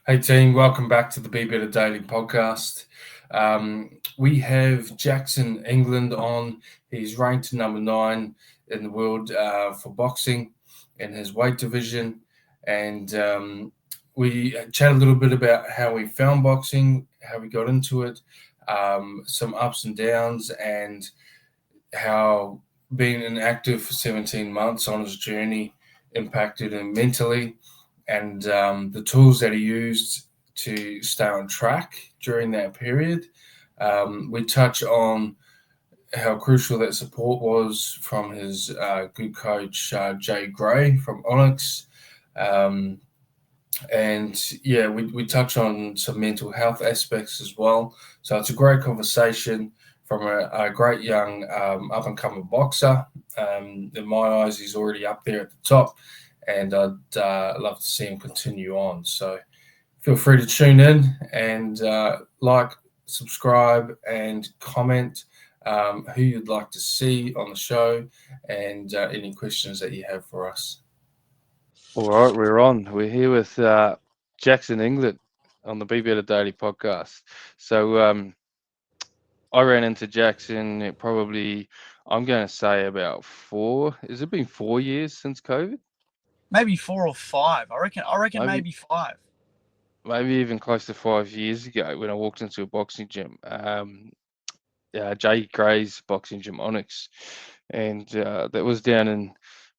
Hey team, welcome back to the Be Better Daily podcast. We have Jackson England on. He's ranked number 9 in the world for boxing in his weight division. And we chat a little bit about how we found boxing, how we got into it, some ups and downs, and how being inactive for 17 months on his journey impacted him mentally, and the tools that he used to stay on track during that period. We touch on how crucial that support was from his good coach, Jay Gray from Onyx. Um, and yeah, we touch on some mental health aspects as well. So it's a great conversation from a great young up and coming boxer. In my eyes, he's already up there at the top, and I'd love to see him continue on. So feel free to tune in and like, subscribe, and comment who you'd like to see on the show, and any questions that you have for us. All right, we're on. We're here with Jackson England on the Be Better Daily podcast. So I ran into Jackson I'm going to say about has it been 4 years since COVID? Maybe 4 or 5. I reckon Maybe, maybe 5. maybe even close to 5 years ago when I walked into a boxing gym, Jay Gray's boxing gym, Onyx, and that was down in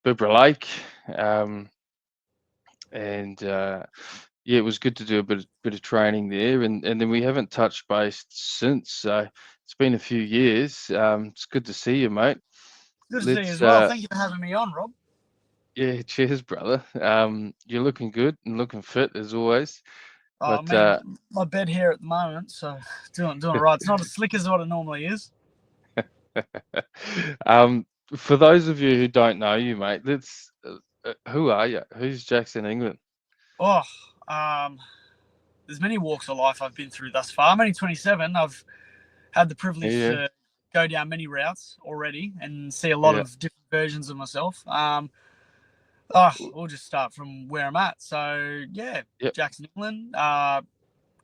Bibra Lake. Um, and Yeah, it was good to do a bit of training there, and then we haven't touched base since. So it's been a few years. It's good to see you, mate. Good to see you Let's as well. Thank you for having me on, Rob. Yeah, cheers, brother. You're looking good and looking fit as always. I But mean, my bed here at the moment, so doing all right. It's not as slick as what it normally is. um, for those of you who don't know you, mate, who are you? Who's Jackson England? Oh, um, there's many walks of life I've been through thus far. I'm only 27. I've had the privilege Yeah, to go down many routes already and see a lot yeah, of different versions of myself. We'll just start from where I'm at. So yeah, yep, Jackson England.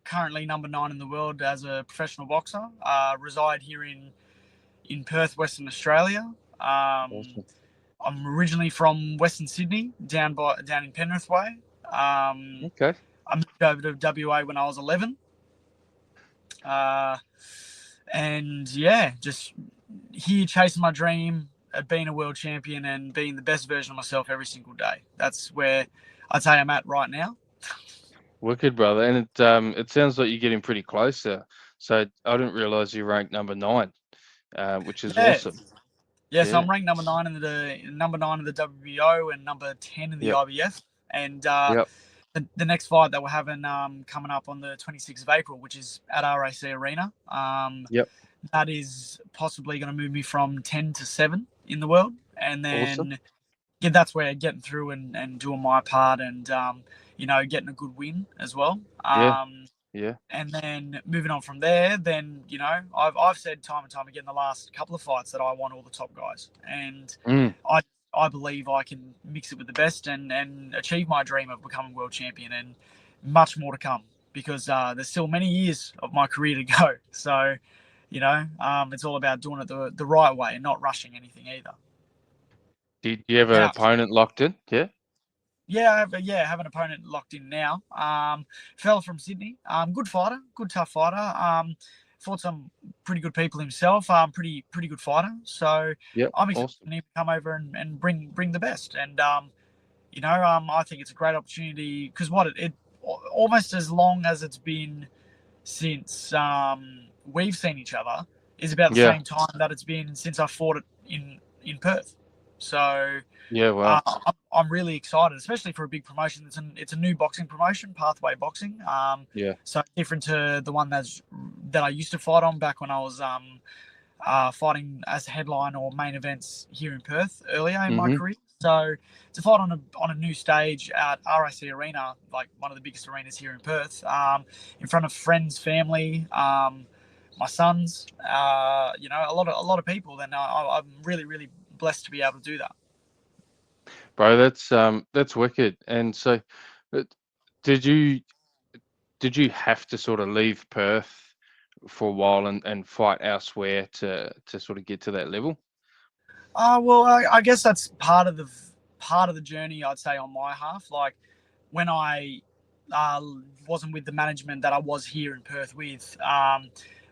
Currently number 9 in the world as a professional boxer. Reside here in Perth, Western Australia. awesome. I'm originally from Western Sydney, down in Penrith Way. Okay, I moved over to WA when I was 11, uh, and yeah, just here chasing my dream of being a world champion and being the best version of myself every single day. That's where I'd say I'm at right now. wicked, brother. And it sounds like you're getting pretty close there. So I didn't realize you ranked number 9, which is Yeah, awesome. yeah. So Yeah, I'm ranked number nine in the WBO and number 10 in the yep, IBF, and yep, the next fight that we're having coming up on the 26th of April, which is at RAC Arena. yep, That is possibly going to move me from 10 to 7 in the world. And awesome. then, yeah, that's where getting through and doing my part and, getting a good win as well. Yeah, yeah, And then moving on from there, then, I've said time and time again the last couple of fights that I want all the top guys. And mm, I, I believe I can mix it with the best and achieve my dream of becoming world champion and much more to come because there's still many years of my career to go. So, it's all about doing it the right way and not rushing anything either. Do you have an Now, opponent locked in? Yeah, I have an opponent locked in now. Fella from Sydney, good fighter, good tough fighter. Fought some pretty good people himself. Pretty good fighter. So yep, I'm awesome. expecting him to come over and bring the best. And I think it's a great opportunity because it almost as long as it's been since we've seen each other is about the Yeah, same time that it's been since I fought it in Perth. So yeah, wow. I'm really excited, especially for a big promotion. It's a new boxing promotion, Pathway Boxing. Yeah, So different to the one that I used to fight on back when I was fighting as a headline or main events here in Perth earlier in my mm-hmm. career. So to fight on a new stage at RAC Arena, like one of the biggest arenas here in Perth, in front of friends, family, my sons, a lot of people, then I'm really really blessed to be able to do that. Bro, that's wicked. And so, uh, did you? did you have to sort of leave Perth for a while and fight elsewhere to sort of get to that level? Well, I guess that's part of the journey. I'd say on my half, like when I uh, wasn't with the management that I was here in Perth with,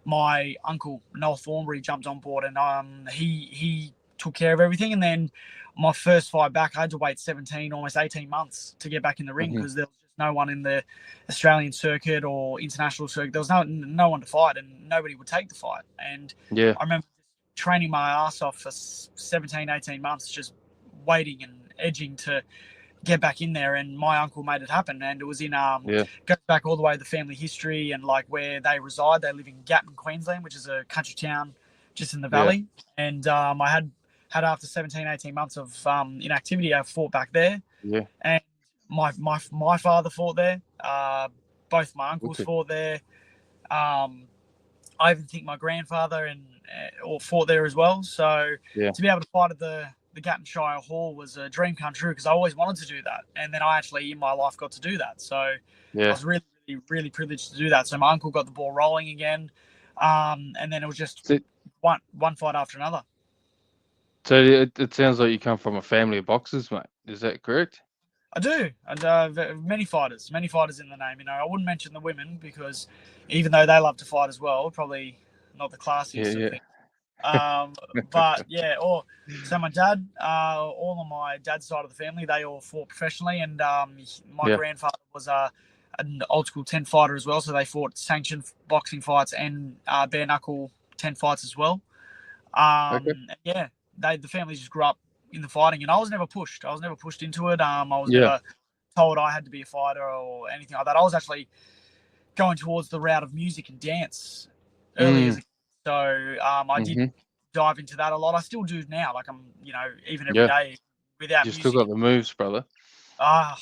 my uncle Noel Thornbury jumped on board, and he took care of everything. And then my first fight back, I had to wait 17, almost 18 months to get back in the ring Hmm. because there was just no one in the Australian circuit or international circuit. There was no one to fight, and nobody would take the fight. And Yeah, I remember training my ass off for 17, 18 months, just waiting and edging to get back in there. And my uncle made it happen. And it was in, yeah, goes back all the way to the family history and like where they reside. They live in Gatton, Queensland, which is a country town just in the yeah, valley. And I had after 17, 18 months of inactivity, I fought back there. yeah. And my father fought there. Both my uncles Wicked. fought there. Um, I even think my grandfather or fought there as well. So Yeah, to be able to fight at the Gatton Shire Hall was a dream come true because I always wanted to do that, and then I actually in my life got to do that. So I yeah. was really, really, really privileged to do that. So my uncle got the ball rolling again, and then it was just So, one fight after another. so it sounds like you come from a family of boxers, mate. Is that correct? I do, and many fighters in the name. You know, I wouldn't mention the women because even though they love to fight as well, probably not the Yeah, classiest of yeah, things. Um, but yeah, so my dad, all on my dad's side of the family, they all fought professionally, and my yeah. grandfather was an old school 10 fighter as well, so they fought sanctioned boxing fights and bare knuckle 10 fights as well. Okay. Yeah, the family just grew up in the fighting, and I was never pushed. I was never pushed into it. I was Yeah. never told I had to be a fighter or anything like that. I was actually going towards the route of music and dance early as Mm. a kid. So I did Mm-hmm. dive into that a lot. I still do now. Like I'm, even every Yeah. day without You still music. got the moves, brother. I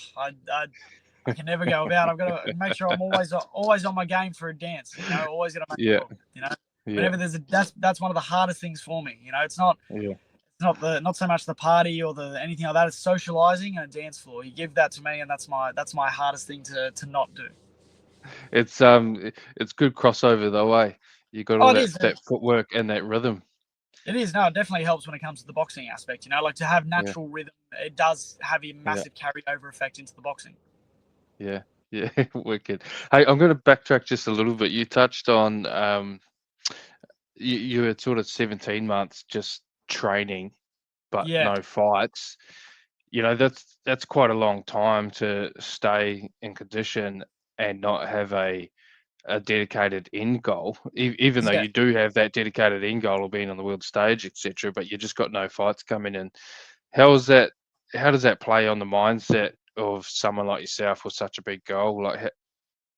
can never go about. I've got to make sure I'm always on my game for a dance. Always got to make Yeah, sure. yeah, Whenever that's one of the hardest things for me. It's yeah. not so much the party or the anything like that. It's socializing and a dance floor. You give that to me, and that's my hardest thing to not do. It's good crossover though, eh? You got Oh, all it is. that footwork and that rhythm. It is. No, it definitely helps when it comes to the boxing aspect. Like to have Yeah, natural rhythm, it does have a yeah, massive carryover effect into the boxing. yeah, yeah. Wicked. Hey, I'm going to backtrack just a little bit. You touched on you were sort of 17 months just training, but Yeah, no fights. That's quite a long time to stay in condition and not have a dedicated end goal, even though yeah, you do have that dedicated end goal of being on the world stage, etc. But you just got no fights coming in. How is that? How does that play on the mindset of someone like yourself with such a big goal? Like,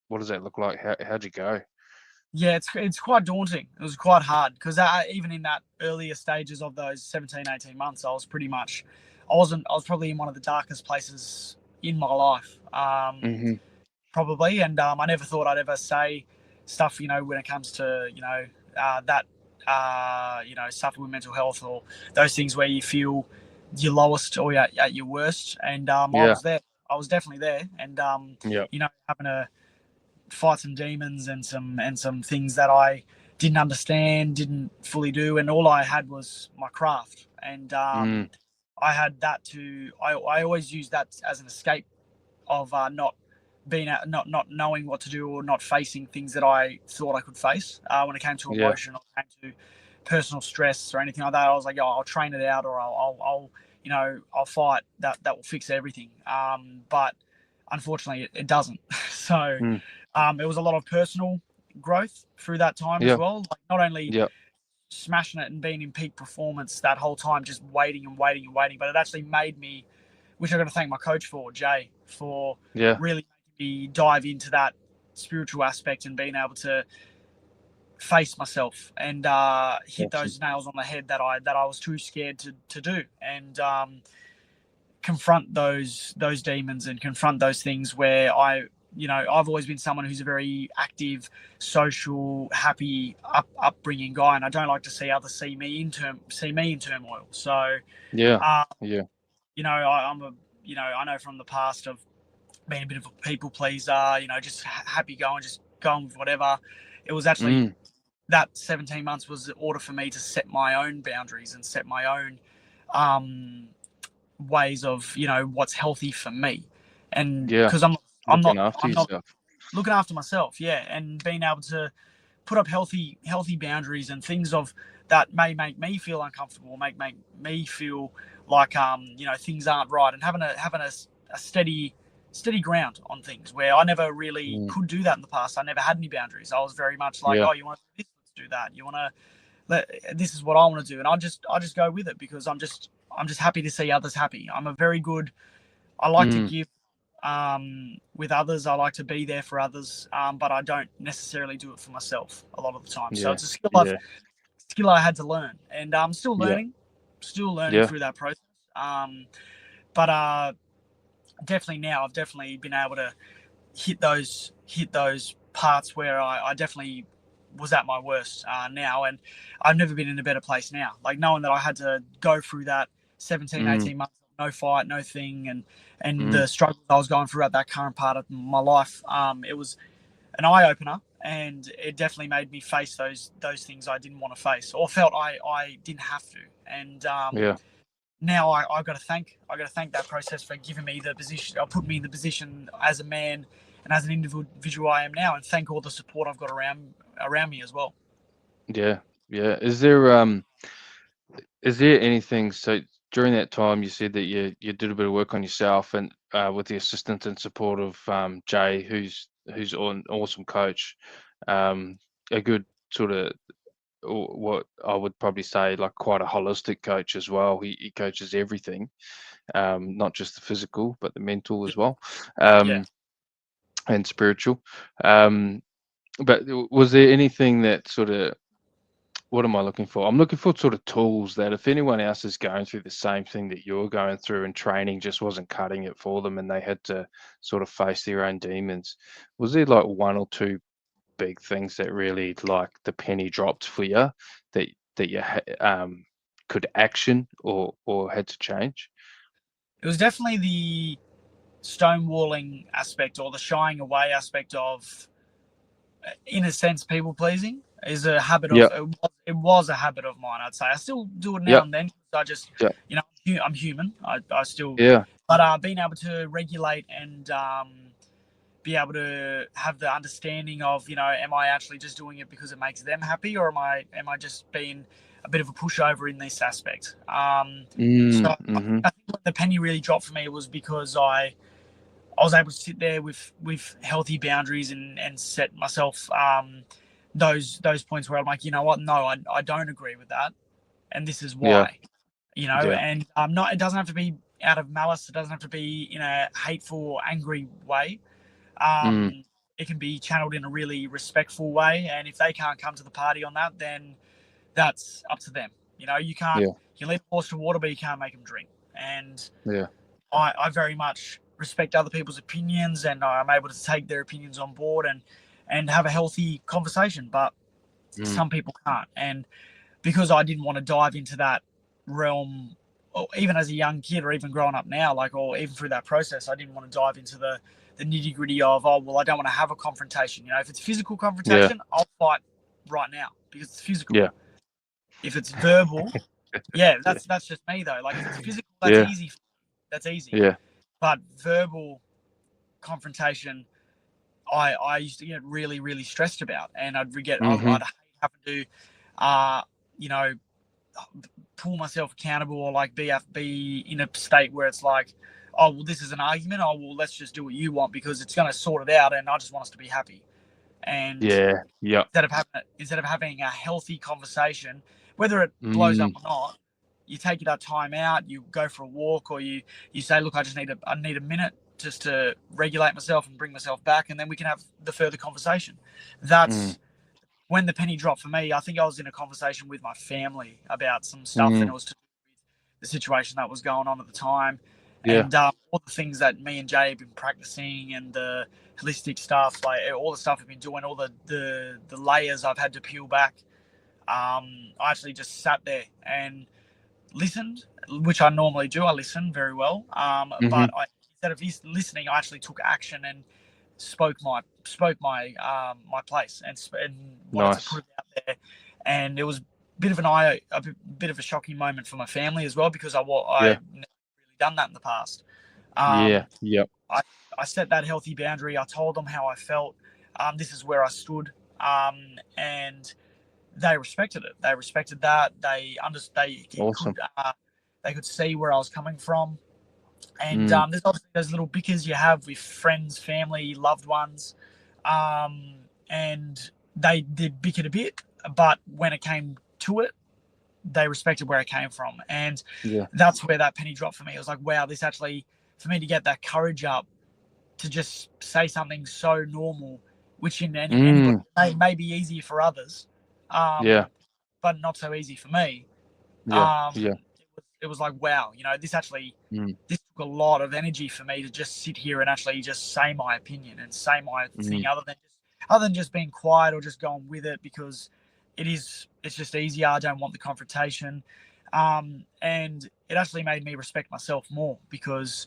what does that look like? How'd you go? yeah. It's quite daunting. It was quite hard because even in that earlier stages of those 17, 18 months, I was pretty much, I was probably in one of the darkest places in my life. Hmm. Probably. And I never thought I'd ever say stuff, when it comes to, that, suffer with mental health or those things where you feel your lowest or at your worst. And I Yeah, was there. I was definitely there. And, yeah, having to fight some demons and some things that I didn't understand, didn't fully do. And all I had was my craft. And mm, I had that I always use that as an escape of not being at, not knowing what to do or not facing things that I thought I could face when it came to yeah, emotion or came to personal stress or anything like that. I was like, oh, I'll train it out or I'll fight. That will fix everything. But unfortunately, it doesn't. So mm, it was a lot of personal growth through that time as yeah, well. Like not only yeah, smashing it and being in peak performance that whole time, just waiting and waiting and waiting, but it actually made me, which I've got to thank my coach for, Jay, for yeah. really making me dive into that spiritual aspect and being able to face myself and hit Awesome. those nails on the head that I was too scared to do and confront those demons and confront those things where I've always been someone who's a very active, social, happy upbringing guy, and I don't like to see others see me in turmoil. So, Yeah, uh, yeah, I'm I know from the past of being a bit of a people pleaser, just happy going, just going with whatever. It was actually that 17 months was the order for me to set my own boundaries and set my own ways of what's healthy for me, and because I'm looking not after I'm not yourself. looking after myself, and being able to put up healthy boundaries and things of that may make me feel uncomfortable, make me feel like things aren't right, and having a steady ground on things where I never really could do that in the past. I never had any boundaries. I was very much like, oh, you want to do this, let's do that. You want to this is what I want to do, and I just go with it because I'm just happy to see others happy. I'm a very good. I like to give with others. I like to be there for others, but I don't necessarily do it for myself a lot of the time. So it's a skill I had to learn, and I'm still learning, through that process. But definitely now I've definitely been able to hit those parts where I definitely was at my worst now, and I've never been in a better place now. Like knowing that I had to go through that 17, 18 months, no fight, no thing, and the struggles I was going through at that current part of my life, it was an eye opener, and it definitely made me face those things I didn't want to face or felt I didn't have to. And now I got to thank that process for giving me the position, or put me in the position as a man and as an individual I am now, and thank all the support I've got around me as well. Yeah. Is there anything, so during that time you said that you did a bit of work on yourself and with the assistance and support of Jay, who's an awesome coach, a good sort of what I would probably say like quite a holistic coach as well. He coaches everything, not just the physical but the mental as well, and spiritual. But was there anything that sort of, what am I looking for? I'm looking for sort of tools that if anyone else is going through the same thing that you're going through and training just wasn't cutting it for them and they had to sort of face their own demons, was there like one or two big things that really like the penny dropped for you that you could action or had to change? It was definitely the stonewalling aspect or the shying away aspect of, in a sense, people pleasing is a habit of. It was a habit of mine. I'd say I still do it now and then. I just, I'm human. I still, but being able to regulate and be able to have the understanding of, am I actually just doing it because it makes them happy, or am I just being a bit of a pushover in this aspect? So I think when the penny really dropped for me, it was because I was able to sit there with healthy boundaries and set myself those points where I'm like, you know what, no, I don't agree with that, and this is why. And not, it doesn't have to be out of malice, it doesn't have to be in a hateful or angry way. It can be channeled in a really respectful way, and if they can't come to the party on that, then that's up to them. You can't you lead a horse to water, but you can't make them drink. And I very much respect other people's opinions, and I'm able to take their opinions on board and have a healthy conversation, but some people can't. And because I didn't want to dive into that realm, or even as a young kid, or even growing up now, or even through that process, I didn't want to dive into the nitty gritty of, I don't want to have a confrontation. If it's physical confrontation, I'll fight right now because it's physical. If it's verbal, that's just me though. Like if it's physical, that's easy. That's easy. But verbal confrontation, I used to get really, really stressed about, and I'd hate having to, pull myself accountable, or be in a state where it's like, oh well, this is an argument. Oh well, let's just do what you want because it's going to sort it out, and I just want us to be happy. And instead of having a healthy conversation, whether it blows up or not, you take that time out, you go for a walk, or you say, look, I need a minute just to regulate myself and bring myself back, and then we can have the further conversation. That's when the penny dropped for me. I think I was in a conversation with my family about some stuff, and it was to do with the situation that was going on at the time, and all the things that me and Jay have been practicing, and the holistic stuff, like all the stuff I've been doing, all the layers I've had to peel back. I actually just sat there and listened, which I normally do. I listen very well, but instead of listening, I actually took action and spoke my place and wanted to put Nice. it out there. And it was a bit of a shocking moment for my family as well, because I Yeah. never really done that in the past. Yeah. Um, Yep. I set that healthy boundary. I told them how I felt. This is where I stood, and they respected it. They respected that. They understood. Awesome. They could see where I was coming from. And Mm. there's obviously those little bickers you have with friends, family, loved ones, and they did bicker a bit. But when it came to it, they respected where it came from, and Yeah. that's where that penny dropped for me. It was like, wow, this actually, for me to get that courage up to just say something so normal, which in anybody Mm. may be easier for others, Yeah. but not so easy for me. Yeah. Yeah. It was like, wow, Mm. this took a lot of energy for me to just sit here and actually just say my opinion and say my thing, Mm. other than just being quiet or just going with it, because it's just easier. I don't want the confrontation, and it actually made me respect myself more, because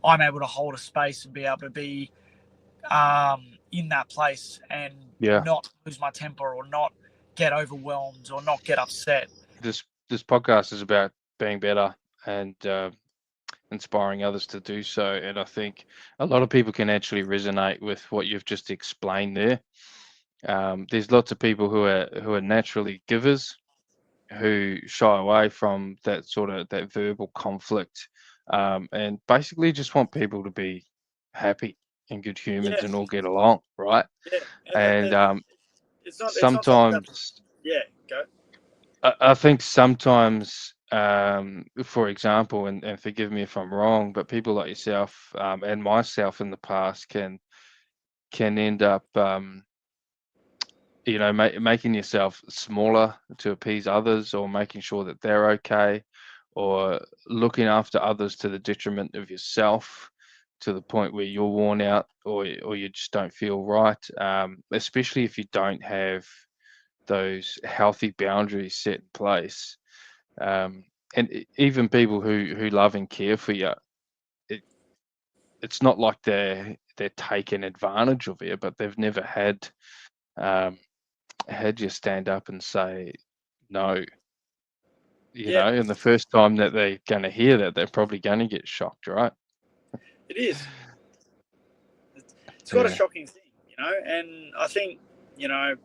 I'm able to hold a space and be able to be in that place and Yeah. not lose my temper or not get overwhelmed or not get upset. This podcast is about being better and inspiring others to do so. And I think a lot of people can actually resonate with what you've just explained there. There's lots of people who are naturally givers who shy away from that sort of that verbal conflict, and basically just want people to be happy and good humans Yeah, and all get along, right? yeah, and And it's not something that, sometimes yeah, go. I think sometimes, for example, and forgive me if I'm wrong, but people like yourself and myself in the past can end up, making yourself smaller to appease others, or making sure that they're okay, or looking after others to the detriment of yourself, to the point where you're worn out, or you just don't feel right. Especially if you don't have those healthy boundaries set in place. um, and even people who love and care for you, it, it's not like they're taking advantage of you, but they've never um, had you stand up and say no. Yeah, And the first time that they're going to hear that, they're probably going to get shocked, right? it is. It's quite a Yeah. shocking thing, and I think, you know,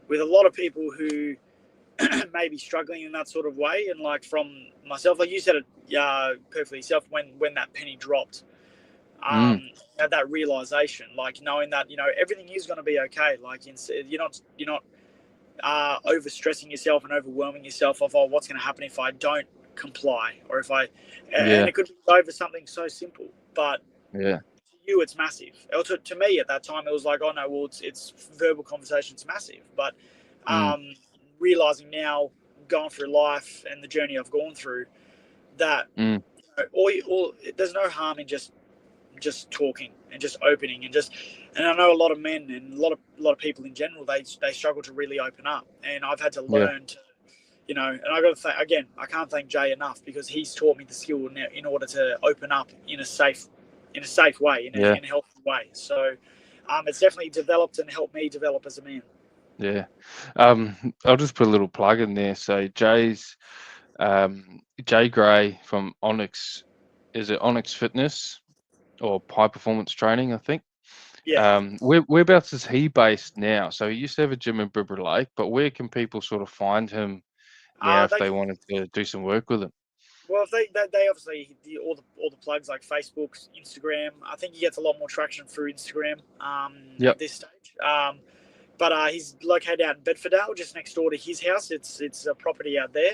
with a lot of people who may be struggling in that sort of way, and like from myself, like you said it perfectly yourself, when that penny dropped, Mm, had that realization, like knowing that everything is going to be okay. Like you're not over stressing yourself and overwhelming yourself of, oh, what's going to happen if I don't comply, or if I, and yeah. it could be over something so simple, but Yeah. to you it's massive. Or to me at that time it was like, oh no, well it's verbal conversation's massive, but Mm, um, realizing now, going through life and the journey I've gone through, that mm, there's no harm in just talking and just opening and I know a lot of men and a lot of people in general, they struggle to really open up, and I've had to yeah. learn to, and I got to thank, again, I can't thank Jay enough, because he's taught me the skill in order to open up in a safe way, Yeah. in a healthy way. So it's definitely developed and helped me develop as a man. Yeah. I'll just put a little plug in there. So Jay Gray from Onyx, is it Onyx Fitness or High Performance Training, I think. Yeah. Whereabouts is he based now? So he used to have a gym in Bibra Lake, but where can people sort of find him now if They they can. wanted to do some work with him? Well, if they obviously, all the plugs like Facebook, Instagram. I think he gets a lot more traction through Instagram Yep. at this stage. But he's located out in Bedfordale, just next door to his house. It's a property out there.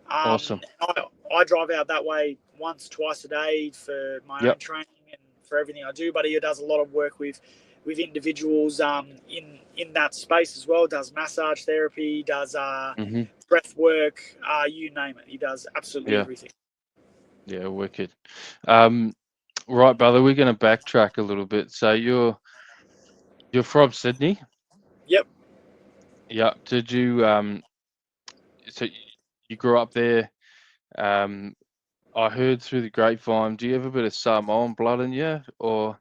Awesome. I drive out that way once, twice a day for my own Yep. training and for everything I do. But he does a lot of work with individuals in that space as well. Does massage therapy, does Hmm. breath work, you name it. He does absolutely Yeah. everything. Yeah. Wicked. Um, right, brother. We're going to backtrack a little bit. So you're from Sydney. Yep. Yeah. Did you so you grew up there? Um, I heard through the grapevine. Do you have a bit of Samoan blood in you, or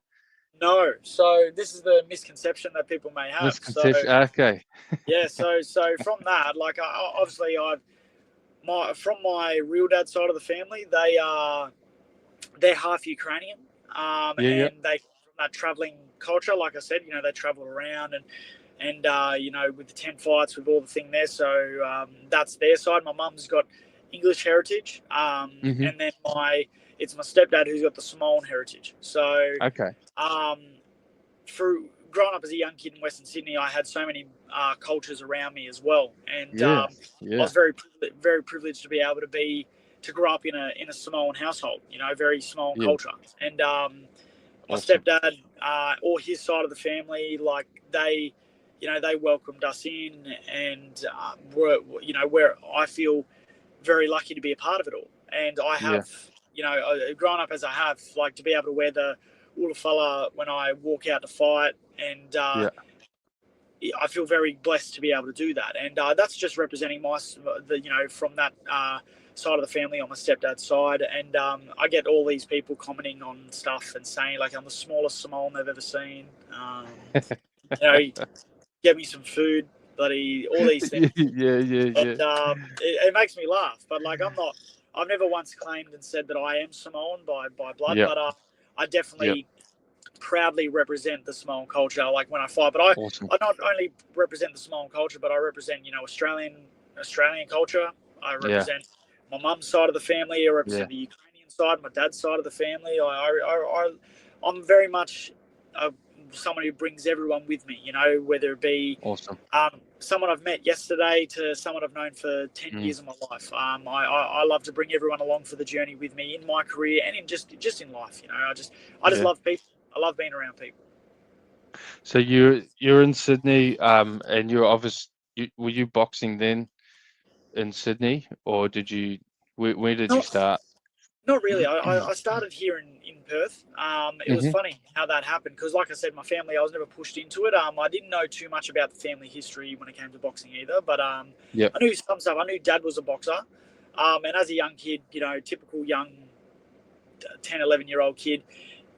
No. So this is the misconception that people may have. So misconception? Okay. yeah. So from that, like, obviously, from my real dad side of the family, they're half Ukrainian, Yeah, yeah, and they from that traveling culture. Like I said, they travel around and with the tent fights, with all the thing there. So that's their side. My mum's got English heritage, mhm, and then it's my stepdad who's got the Samoan heritage. So okay, um, through growing up as a young kid in Western Sydney, I had so many cultures around me as well, and yeah, I yeah, was very privileged to be able to grow up in a Samoan household. Very Samoan yeah, culture, and my awesome, stepdad or his side of the family, like they welcomed us in, and were where I feel very lucky to be a part of it all. And I yeah, have, grown up as I have, like, to be able to wear the Ulafala when I walk out to fight, and yeah, I feel very blessed to be able to do that. And that's just representing from that side of the family on my stepdad's side. And I get all these people commenting on stuff and saying, like, I'm the smallest Samoan they've ever seen. You know, get me some food, bloody, all these things. yeah, yeah, yeah, yeah, And it makes me laugh. But, like, I've never once claimed and said that I am Samoan by blood, yeah, but I yeah, definitely proudly represent the Samoan culture, like, when I fight. But awesome, I not only represent the Samoan culture, but I represent, Australian culture. I yeah, represent my mum's side of the family. I yeah, represent the Ukrainian side, my dad's side of the family. I'm very much someone who brings everyone with me, whether it be awesome, someone I've met yesterday to someone I've known for 10 mm, years of my life. I love to bring everyone along for the journey with me in my career and in just in life. I just yeah. love people. I love being around people. So you're in Sydney, and were you boxing then in Sydney, or where did you Not, start? not really. I started here in Perth. It was Mm-hmm. funny how that happened because, like I said, my family, I was never pushed into it. I didn't know too much about the family history when it came to boxing either, but Yep. I knew some stuff. I knew dad was a boxer. And as a young kid, typical young 10, 11-year-old kid,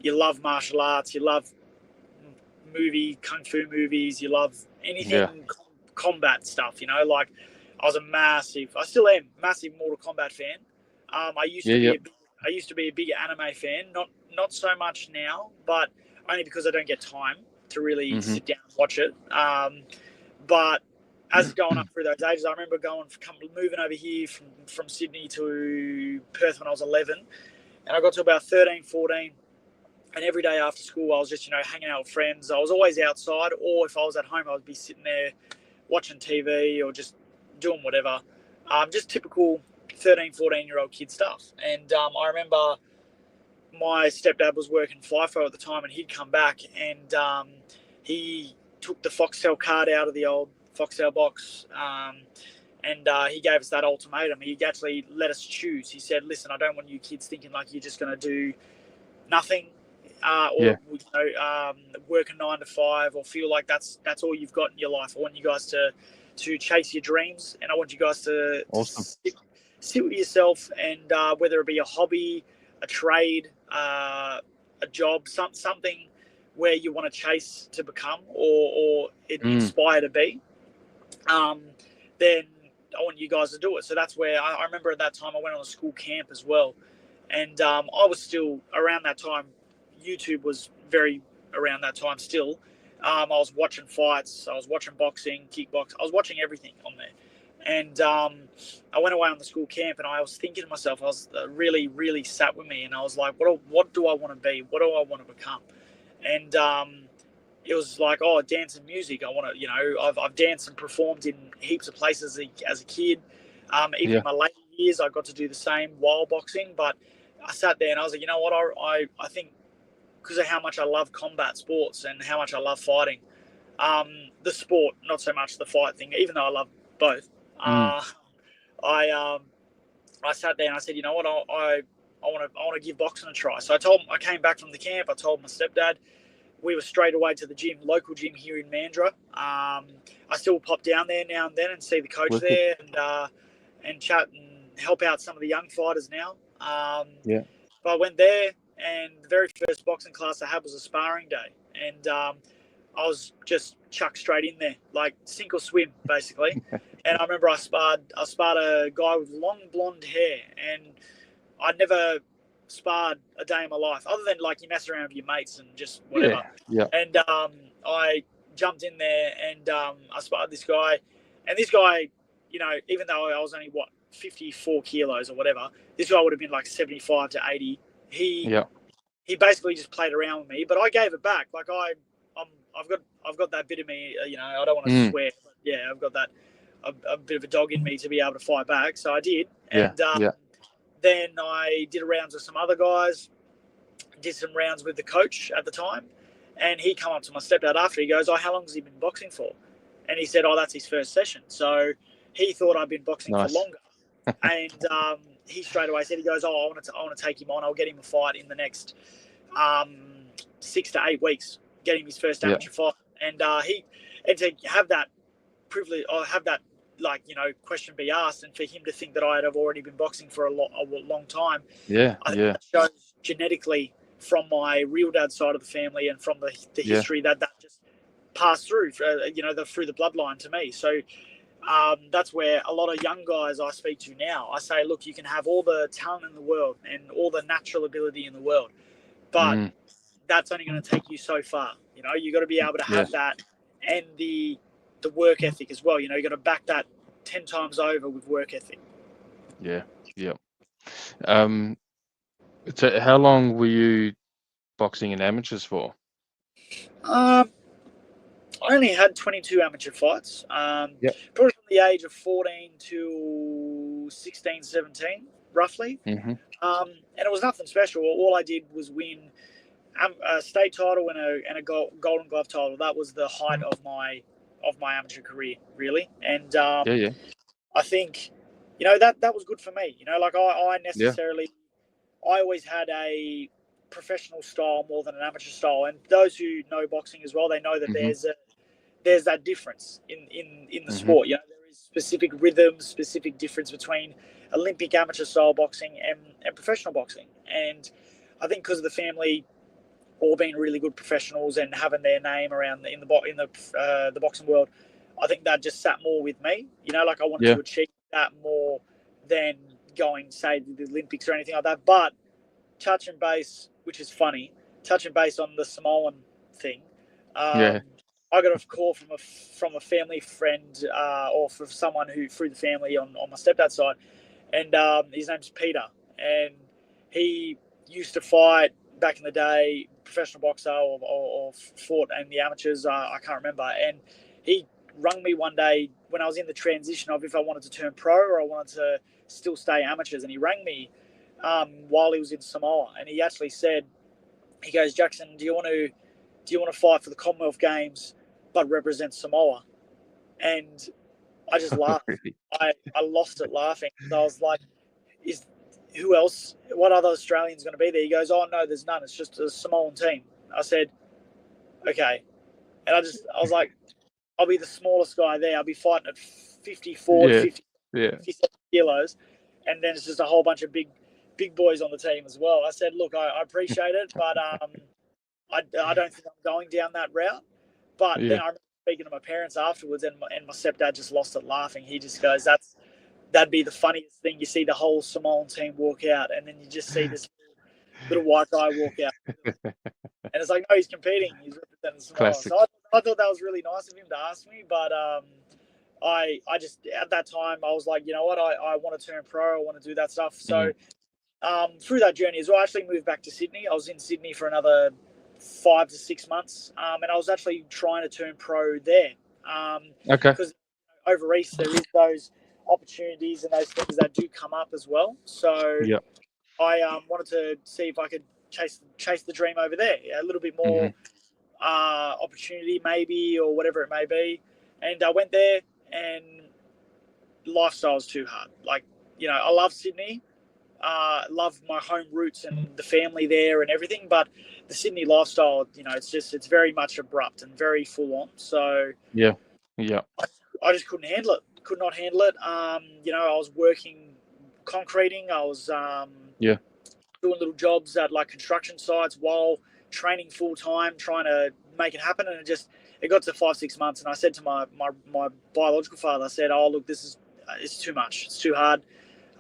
you love martial arts, you love kung fu movies, you love Yeah. anything combat stuff. Like, I still am massive Mortal Kombat fan. I used Yeah. to be Yep. a big anime fan. Not so much now, but only because I don't get time to really Mm-hmm. sit down and watch it. But as going up through those ages, I remember moving over here from Sydney to Perth when I was 11, and I got to about 13, 14. And every day after school, I was just, hanging out with friends. I was always outside, or if I was at home, I would be sitting there watching TV or just doing whatever. Just typical 13, 14-year-old kid stuff. And I remember my stepdad was working FIFO at the time, and he'd come back, and he took the Foxtel card out of the old Foxtel box, and he gave us that ultimatum. He actually let us choose. He said, listen, I don't want you kids thinking like you're just going to do nothing, Yeah. or work a 9 to 5, or feel like that's all you've got in your life. I want you guys to chase your dreams, and I want you guys to Awesome. sit with yourself, and whether it be a hobby, a trade, a job, something where you want to chase to become, or inspire to be, then I want you guys to do it. So that's where I remember at that time I went on a school camp as well. And I was still around that time. YouTube was very around that time still. I was watching fights. I was watching boxing, kickbox. I was watching everything on there. And I went away on the school camp, and I was thinking to myself, I was really, really sat with me, and I was like, what do I want to be? What do I want to become? And it was like, oh, dance and music. I want to, I've danced and performed in heaps of places as a kid. Even Yeah. in my later years, I got to do the same while boxing. But I sat there and I was like, you know what? I think because of how much I love combat sports and how much I love fighting, the sport, not so much the fight thing, even though I love both. Mm. I sat there and I said, you know what? I want to give boxing a try. So I came back from the camp. I told my stepdad. We were straight away to the gym, local gym here in Mandurah. I still pop down there now and then and see the coach Wicked. there, and chat and help out some of the young fighters now. Yeah. But I went there, and the very first boxing class I had was a sparring day, and I was just chucked straight in there, like sink or swim, basically. And I remember I sparred a guy with long blonde hair, and I'd never sparred a day in my life, other than like you mess around with your mates and just whatever. Yeah. And I jumped in there, and I sparred this guy, and this guy, even though I was only 54 kilos or whatever, this guy would have been like 75 to 80. He basically just played around with me, but I gave it back. Like I've got that bit of me. I don't want to swear, but yeah, I've got that a bit of a dog in me to be able to fight back. So I did, and then I did rounds with some other guys. Did some rounds with the coach at the time, and he come up to my stepdad after. He goes, "Oh, how long has he been boxing for?" And he said, "Oh, that's his first session." So he thought I'd been boxing for longer, and he straight away said, "He goes, oh, I want to take him on. I'll get him a fight in the next 6 to 8 weeks. Get him his first amateur fight." And to have that privilege, or have that question be asked, and for him to think that I had already been boxing for a long time. I think that shows genetically from my real dad's side of the family and from the history that just passed through, through the bloodline to me. So that's where a lot of young guys I speak to now, I say, look, you can have all the talent in the world and all the natural ability in the world, but that's only going to take you so far. You got to be able to have that, and the work ethic as well. You got to back that 10 times over with work ethic. Yeah. So how long were you boxing in amateurs for? I only had 22 amateur fights, probably from the age of 14 to 16, 17, roughly. Mm-hmm. And it was nothing special. All I did was win a state title and a Golden Glove title. That was the height of my amateur career, really. And I think, that was good for me. I always had a professional style more than an amateur style. And those who know boxing as well, they know that there's that difference in the sport. There is specific rhythms, specific difference between Olympic amateur style boxing and professional boxing. And I think because of the family all being really good professionals and having their name around in the boxing world, I think that just sat more with me. I wanted to achieve that more than going, say, to the Olympics or anything like that. But touch and base, which is funny, touch and base on the Samoan thing. I got a call from a family friend or from someone who through the family on my stepdad's side, and his name's Peter, and he used to fight back in the day, professional boxer or fought in the amateurs. I can't remember, and he rung me one day when I was in the transition of if I wanted to turn pro or I wanted to still stay amateurs, and he rang me while he was in Samoa, and he actually said, he goes, "Jackson, do you want to fight for the Commonwealth Games but represent Samoa?" And I just laughed. I lost it laughing. So I was like, who else? What other Australians going to be there? He goes, "Oh no, there's none. It's just a Samoan team." I said, "Okay," and I was like, "I'll be the smallest guy there. I'll be fighting at 54 to 57 kilos, and then it's just a whole bunch of big boys on the team as well." I said, "Look, I appreciate it, but I don't think I'm going down that route." But then I remember speaking to my parents afterwards, and my stepdad just lost it laughing. He just goes, that'd be the funniest thing. You see the whole Samoan team walk out, and then you just see this little white guy walk out. And it's like, no, he's competing. He's representing Samoa. Classic. So I thought that was really nice of him to ask me. But I just, at that time, I was like, you know what? I want to turn pro. I want to do that stuff. So through that journey as well, I actually moved back to Sydney. I was in Sydney for another 5 to 6 months. And I was actually trying to turn pro there. Because over East, there is those opportunities and those things that do come up as well. So I wanted to see if I could chase the dream over there. A little bit more opportunity maybe, or whatever it may be. And I went there, and lifestyle is too hard. Like, I love Sydney. Love my home roots and the family there and everything, but the Sydney lifestyle, it's very much abrupt and very full on. So I just couldn't handle it. Could not handle it. I was working concreting. I was Yeah. doing little jobs at like construction sites while training full time, trying to make it happen. And it got to 5-6 months, and I said to my biological father, I said, "Oh, look, it's too much. It's too hard.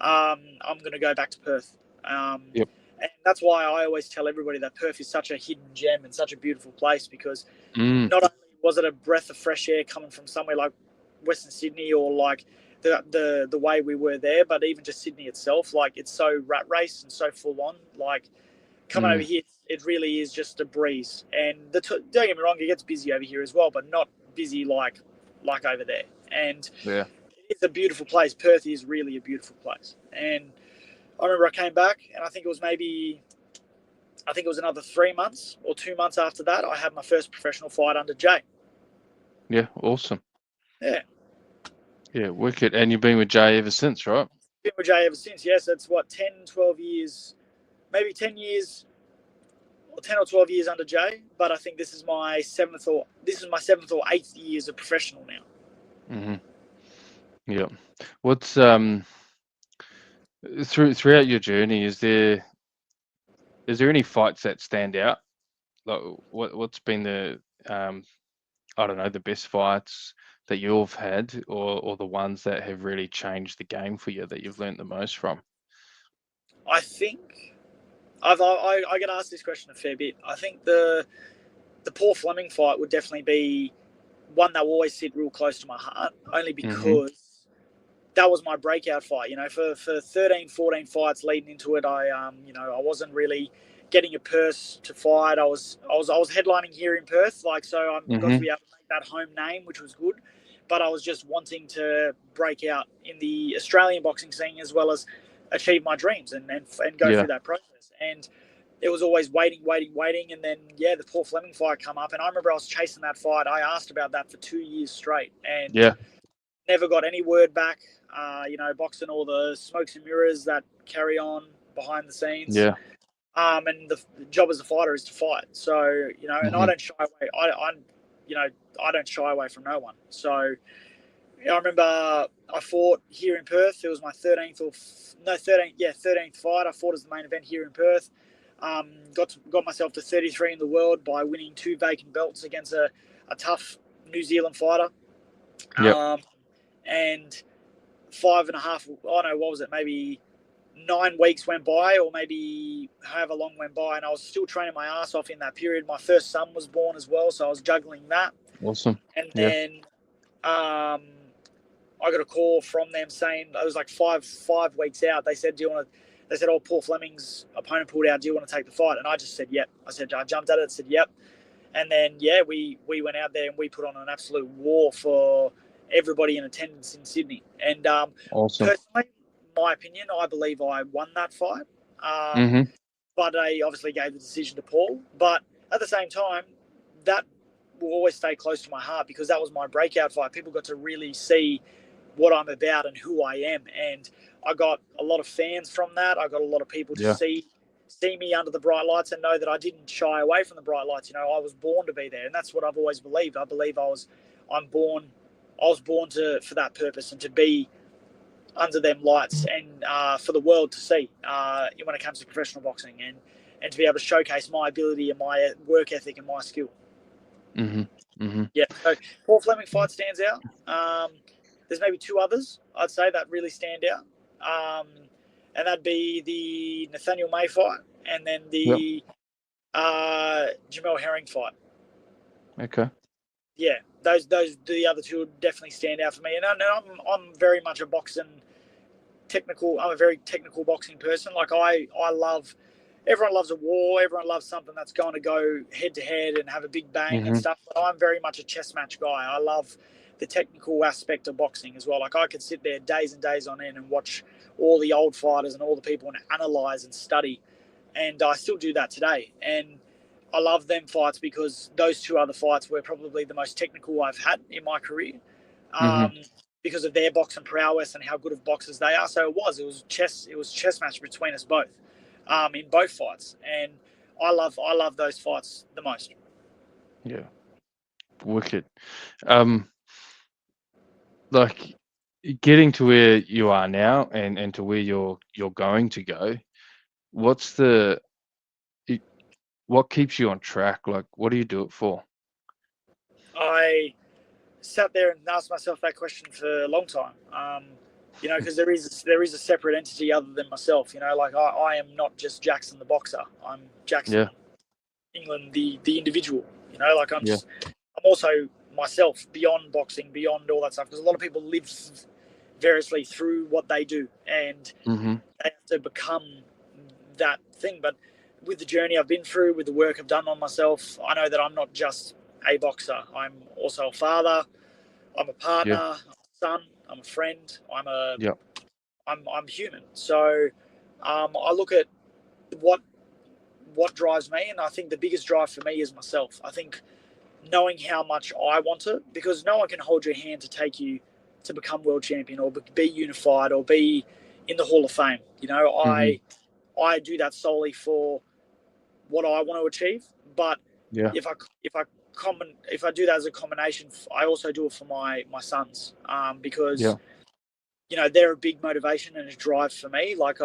I'm going to go back to Perth." Yep. And that's why I always tell everybody that Perth is such a hidden gem and such a beautiful place, because Mm. not only was it a breath of fresh air coming from somewhere like Western Sydney, or like the way we were there, but even just Sydney itself, like it's so rat race and so full on. Like coming over Mm. here, it really is just a breeze. And don't get me wrong, it gets busy over here as well, but not busy like over there. And Yeah. it's a beautiful place. Perth is really a beautiful place. And I remember I came back, and I think it was another 3 months or 2 months after that, I had my first professional fight under Jay. Yeah. Awesome. Yeah. Yeah. Wicked. And you've been with Jay ever since, right? Been with Jay ever since. Yes, it's what, 10, 12 years, maybe 10 years, or 10 or 12 years under Jay. But I think this is my seventh or eighth year as a professional now. Mm-hmm. Yeah. What's throughout your journey, is there any fights that stand out? Like, what's been the I don't know, the best fights that you've had, or the ones that have really changed the game for you, that you've learnt the most from? I think I get asked this question a fair bit. I think the Paul Fleming fight would definitely be one that will always sit real close to my heart, only Mm-hmm. because that was my breakout fight. For 13, 14 fights leading into it, I wasn't really getting a purse to fight. I was headlining here in Perth, so I got to Mm-hmm. be able to make that home name, which was good. But I was just wanting to break out in the Australian boxing scene, as well as achieve my dreams and go Yeah. through that process. And it was always waiting, and then the Paul Fleming fight come up, and I remember I was chasing that fight. I asked about that for 2 years straight, and Yeah. never got any word back. Boxing all the smokes and mirrors that carry on behind the scenes. Yeah. And the job as a fighter is to fight. So, and I Mm-hmm. don't shy away. I don't shy away from no one. So I remember I fought here in Perth. It was my 13th fight. I fought as the main event here in Perth. Got myself to 33 in the world by winning 2 vacant belts against a tough New Zealand fighter. Yep. And 5.5, oh no, what was it? Maybe 9 weeks went by, or maybe however long went by, and I was still training my ass off in that period. My first son was born as well, so I was juggling that. Awesome. And Yeah. then I got a call from them saying, it was like 5 weeks out. They said, They said, "Oh, Paul Fleming's opponent pulled out. Do you want to take the fight?" And I just said, "Yep." I jumped at it, said, "Yep." And then we went out there and we put on an absolute war for everybody in attendance in Sydney. And Awesome. personally, my opinion, I believe I won that fight. Mm-hmm. But I obviously gave the decision to Paul. But at the same time, that will always stay close to my heart, because that was my breakout fight. People got to really see what I'm about and who I am. And I got a lot of fans from that. I got a lot of people to Yeah. see me under the bright lights and know that I didn't shy away from the bright lights. I was born to be there, and that's what I've always believed. I believe I was born for that purpose, and to be under them lights, and for the world to see when it comes to professional boxing, and to be able to showcase my ability and my work ethic and my skill. Mm-hmm. Mm-hmm. Yeah, so Paul Fleming fight stands out. There's maybe 2 others I'd say that really stand out, and that'd be the Nathaniel May fight, and then Yep. the Jamel Herring fight. Okay. Yeah, those the other 2 would definitely stand out for me. And I'm very much a boxing technical. I'm a very technical boxing person. Like I love. Everyone loves a war. Everyone loves something that's going to go head to head and have a big bang and Mm-hmm. stuff. But I'm very much a chess match guy. I love the technical aspect of boxing as well. Like I could sit there days and days on end and watch all the old fighters and all the people and analyze and study. And I still do that today. And I love them fights, because those 2 other fights were probably the most technical I've had in my career. Mm-hmm. Because of their boxing prowess and how good of boxers they are. So it was chess match between us both, in both fights, and I love those fights the most. Yeah. Wicked. Like, getting to where you are now, and to where you're going to go, What's what keeps you on track? Like, what do you do it for? I sat there and asked myself that question for a long time. Because there is a separate entity other than myself. Like I am not just Jackson the boxer. I'm Jackson Yeah, England, the individual. Like yeah, I'm also myself beyond boxing, beyond all that stuff. Because a lot of people live variously through what they do, and mm-hmm. they have to become that thing. But with the journey I've been through, with the work I've done on myself, I know that I'm not just a boxer. I'm also a father. I'm a partner. Yeah, I'm a son. I'm a friend. yeah, I'm human. So I look at what drives me, and I think the biggest drive for me is myself. I think knowing how much I want it, because no one can hold your hand to take you to become world champion or be unified or be in the Hall of Fame. mm-hmm. I do that solely for what I want to achieve. But Yeah, if I if I do that as a combination, I also do it for my sons, yeah, because they're a big motivation and a drive for me. Like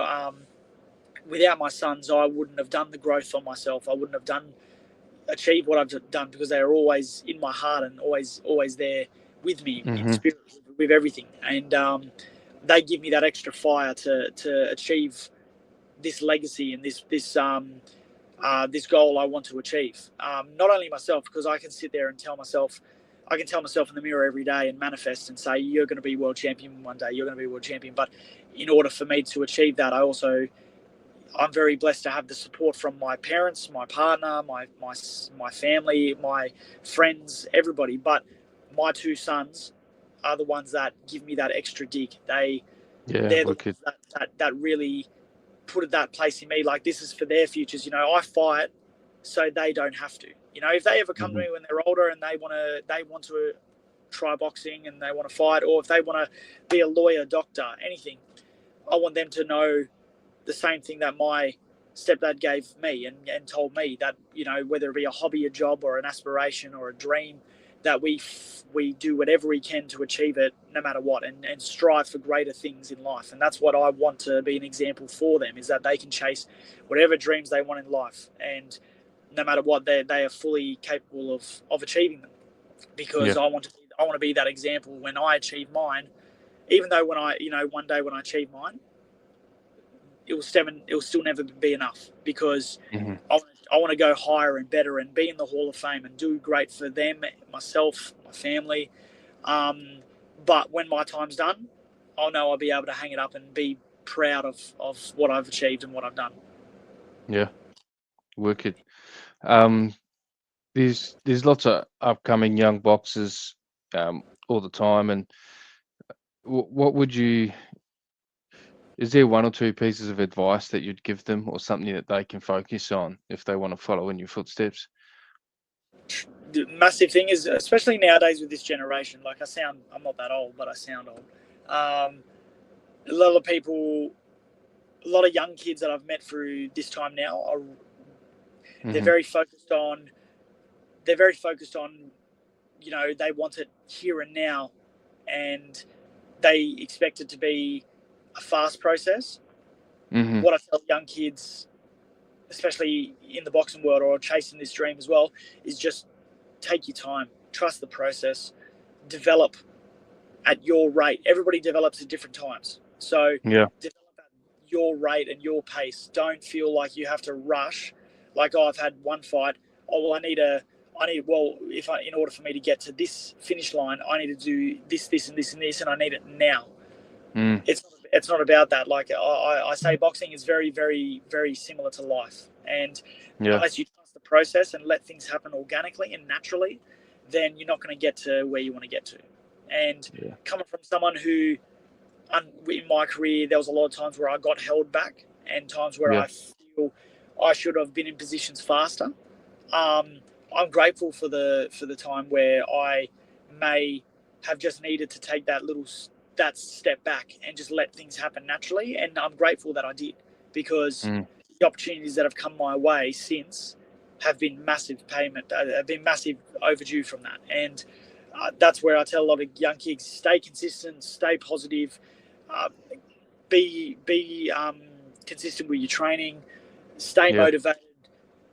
without my sons, I wouldn't have done the growth on myself. I wouldn't have achieved what I've done, because they are always in my heart and always there with me in mm-hmm. spirit, with everything. And they give me that extra fire to achieve this legacy and this goal I want to achieve. Not only myself, because I can sit there and I can tell myself in the mirror every day and manifest and say, you're going to be world champion one day, you're going to be world champion. But in order for me to achieve that, I'm very blessed to have the support from my parents, my partner, my family, my friends, everybody. But my two sons are the ones that give me that extra dig. Yeah, They're the wicked. ones that really put that place in me. Like, this is for their futures. I fight so they don't have to. If they ever come to Mm-hmm. me when they're older and they want to try boxing and they want to fight, or if they want to be a lawyer, doctor, anything, I want them to know the same thing that my stepdad gave me and told me, that whether it be a hobby, a job, or an aspiration or a dream, that we do whatever we can to achieve it, no matter what, and strive for greater things in life. And that's what I want to be an example for them, is that they can chase whatever dreams they want in life, and no matter what, they are fully capable of achieving them. Because Yeah, I want to be that example when I achieve mine. Even though when I one day when I achieve mine, it will still never be enough, because mm-hmm. I want to go higher and better and be in the Hall of Fame and do great for them, myself, my family. But when my time's done, I'll know I'll be able to hang it up and be proud of what I've achieved and what I've done. Yeah, wicked. Um, there's lots of upcoming young boxers all the time, and what would you? Is there one or two pieces of advice that you'd give them, or something that they can focus on if they want to follow in your footsteps? The massive thing is, especially nowadays with this generation, like I'm not that old, but I sound old. A lot of people, a lot of young kids that I've met through this time now they're Mm-hmm. very focused on they're very focused on they want it here and now, and they expect it to be a fast process. Mm-hmm. What I tell young kids, especially in the boxing world or chasing this dream as well, is just take your time, trust the process, develop at your rate. Everybody develops at different times, so Yeah. develop at your rate and your pace. Don't feel like you have to rush. Like, I've had one fight. Oh well, well, in order for me to get to this finish line, I need to do this and this and this, and I need it now. Mm. It's not about that. Like, I say, boxing is very, very, very similar to life, and Yeah. unless you trust the process and let things happen organically and naturally, then you're not going to get to where you want to get to. And Yeah. coming from someone who, in my career, there was a lot of times where I got held back, and times where Yeah. I feel I should have been in positions faster. Um, I'm grateful for the time where I may have just needed to take that step back and just let things happen naturally, and I'm grateful that I did, because Mm. the opportunities that have come my way since have been have been massive overdue from that. And that's where I tell a lot of young kids: stay consistent, stay positive, uh, be consistent with your training, stay motivated,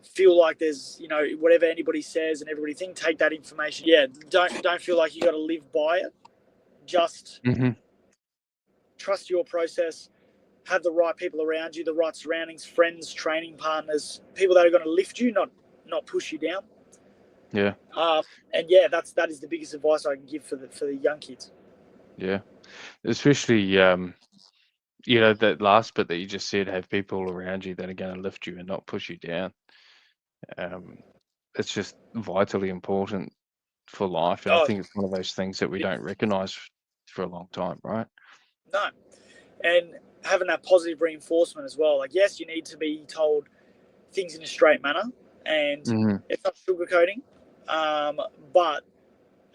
feel like there's, whatever anybody says and everybody thinks, take that information. Yeah, don't feel like you got to live by it. Just trust your process. Have the right people around you, the right surroundings, friends, training partners, people that are going to lift you, not push you down. Yeah. And yeah, that is the biggest advice I can give for the young kids. Yeah. Especially that last bit that you just said, have people around you that are going to lift you and not push you down. It's just vitally important for life, and I think it's one of those things that we don't recognize for a long time, right? No. And having that positive reinforcement as well. Like, yes, you need to be told things in a straight manner, and it's not sugarcoating, but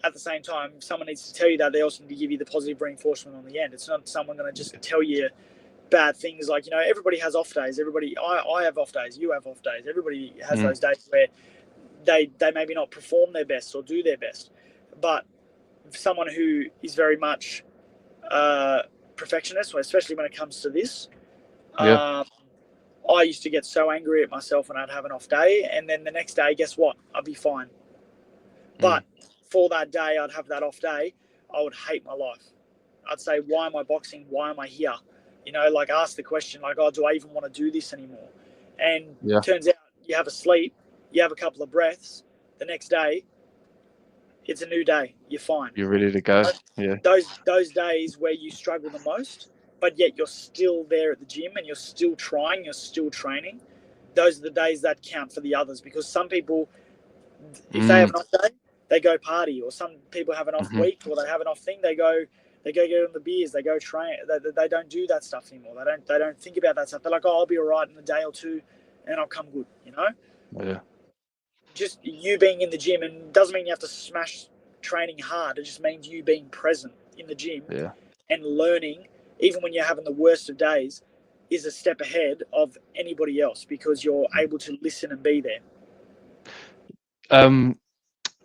at the same time, someone needs to tell you that. They also need to give you the positive reinforcement on the end. It's not someone going to just tell you bad things. Like, everybody has off days. I have off days. You have off days. Everybody has those days where they maybe not perform their best or do their best. But someone who is very much perfectionist, especially when it comes to this, I used to get so angry at myself when I'd have an off day, and then the next day, guess what? I'd be fine. But for that day, I'd have that off day, I would hate my life. I'd say, why am I boxing? Why am I here? Ask the question, like, oh, do I even want to do this anymore? And it turns out you have a sleep, you have a couple of breaths, the next day, it's a new day. You're fine. You're ready to go. Those days where you struggle the most, but yet you're still there at the gym and you're still trying, you're still training. Those are the days that count for the others, because some people, if they have an off day, they go party, or some people have an off week, or they have an off thing, they go get on the beers, they go train. They don't do that stuff anymore. They don't think about that stuff. They're like, oh, I'll be all right in a day or two, and I'll come good. Yeah. Just you being in the gym, and doesn't mean you have to smash training hard. It just means you being present in the gym and learning, even when you're having the worst of days, is a step ahead of anybody else, because you're able to listen and be there.